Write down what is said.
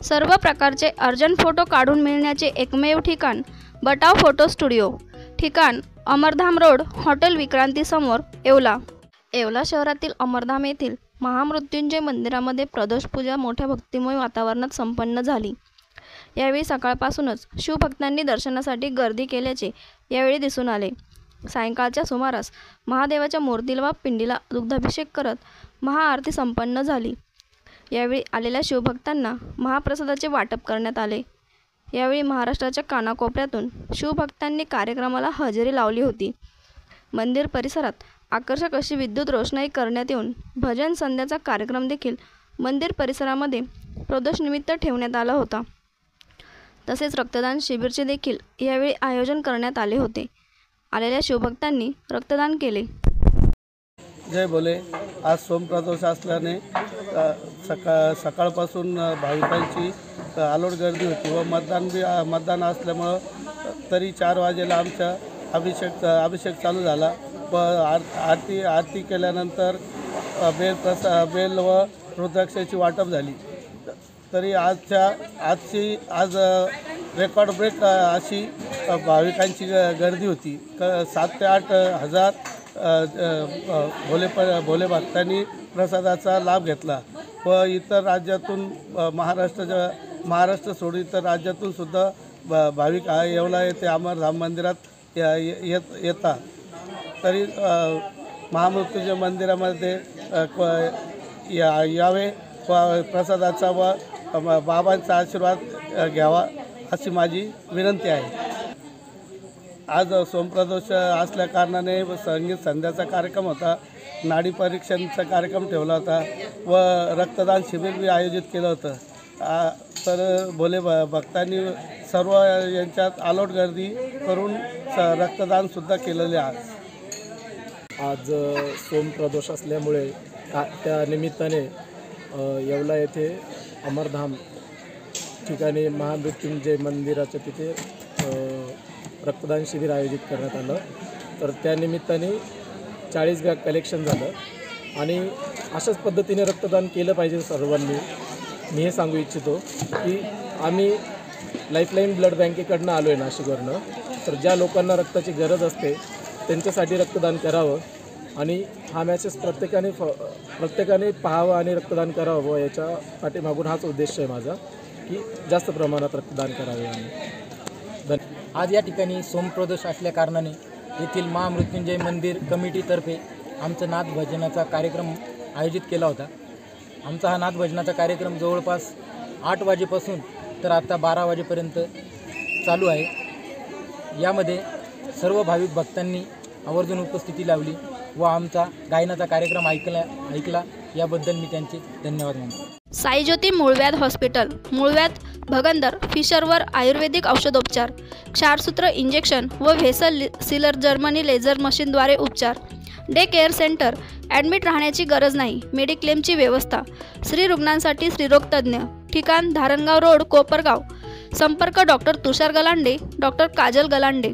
सर्व प्रकारचे urgent photo काढून मिळण्याचे एकमेव ठिकाण बटाव फोटो स्टुडिओ। ठिकाण अमरधाम रोड, हॉटेल विक्रांती समोर, येवला। येवला शहरातील अमरधाम येथील महामृत्युंजय मंदिरामध्ये प्रदोष पूजा मोठ्या भक्तिमय वातावरणात संपन्न झाली। यावेळी सकाळपासूनच शिवभक्तांनी दर्शनासाठी गर्दी केल्याचे यावेळी दिसून आले। सायंकाळच्या सुमारास महादेवाच्या मूर्तीला व पिंडीला दुग्धाभिषेक करत महाआरती संपन्न झाली। यावेळी आलेल्या शिवभक्तांना महाप्रसादाचे वाटप करण्यात आले। यावेळी महाराष्ट्राच्या कानाकोपऱ्यातून शिवभक्तांनी कार्यक्रमाला हजेरी लावली होती। मंदिर परिसरात आकर्षक अशी विद्युत रोषणाई करण्यात येऊन भजन संध्याचा कार्यक्रम देखील मंदिर परिसरामध्ये प्रदोषनिमित्त ठेवण्यात आला होता। तसेच रक्तदान शिबिरचे देखील यावेळी आयोजन करण्यात आले होते। आलेल्या शिवभक्तांनी रक्तदान केले। जय भोले। आज सोमप्रदोष असल्याने सकाळपासून भाविकांची आलोट गर्दी होती व मतदान असल्यामुळं तरी 4 वाजेला आमचा अभिषेक चालू झाला व आरती केल्यानंतर बेल व रुद्राक्षाची वाटप झाली। तरी आज रेकॉर्ड ब्रेक अशी भाविकांची गर्दी होती। 7 ते 8 हजार भोले भक्तांनी प्रसादाचा लाभ घेतला व इतर राज्यातून महाराष्ट्र सोडून इतर राज्यातून सुद्धा भाविक येवला येथे अमरधाम मंदिरात येतात। तरी महामृत्युंजय मंदिरामध्ये यावे व प्रसादाचा व बाबांचा आशीर्वाद घ्यावा अशी माझी विनंती आहे। आज सोमप्रदोष असल्या कारणाने संगीत संध्याचा कार्यक्रम होता, नाडी परीक्षणाचा कार्यक्रम ठेवला होता व रक्तदान शिबिर बी आयोजित केलं होतं। तर भोले भक्तांनी सर्व यांच्यात आलोट गर्दी करून रक्तदानसुद्धा केलेले आहे। आज सोमप्रदोष असल्यामुळे त्या निमित्ताने येवला येथे अमरधाम ठिकाणी महामृत्युंजय मंदिराच्या तिथे रक्तदान शिबिर आयोजित करण्यात आलं। तर त्या निमित्ताने 40 बॅग कलेक्शन झालं आणि अशाच पद्धतीने रक्तदान केलं पाहिजे सर्वांनी। मी हे सांगू इच्छितो की आम्ही लाईफलाईन ब्लड बँकेकडनं आलो आहे नाशिकवरनं। तर ज्या लोकांना रक्ताची गरज असते त्यांच्यासाठी रक्तदान करावं आणि हा मॅसेज प्रत्येकाने पाहावं आणि रक्तदान करावं व याच्या पाठीमागून हाच उद्देश आहे माझा की जास्त प्रमाणात रक्तदान करावे। आम्ही आज या ठिकाणी सोमप्रदोष असल्या कारणाने येथील महामृत्युंजय मंदिर कमिटीतर्फे आमचा नाथ भजनाचा कार्यक्रम आयोजित केला होता। आमचा हा नाथ भजनाचा कार्यक्रम जवळपास 8 वाजेपासून तर आता 12 वाजेपर्यंत चालू आहे। यामध्ये सर्व भाविक भक्तांनी आवर्जून उपस्थिती लावली व आमचा गायनाचा कार्यक्रम ऐकला याबद्दल मी त्यांचे धन्यवाद मानतो। साईज्योती मूळव्याध हॉस्पिटल, मूळव्याध, भगंदर, फिशरवर आयुर्वेदिक औषधोपचार, क्षारसूत्र इंजेक्शन व व्हेसल सीलर जर्मनी लेझर मशीनद्वारे उपचार, डे केअर सेंटर, ॲडमिट राहण्याची गरज नाही, मेडिक्लेमची व्यवस्था, स्त्री रुग्णांसाठी स्त्रीरोग तज्ज्ञ, ठिकाण धारणगाव रोड, कोपरगाव, संपर्क डॉक्टर तुषार गलांडे, डॉक्टर काजल गलांडे।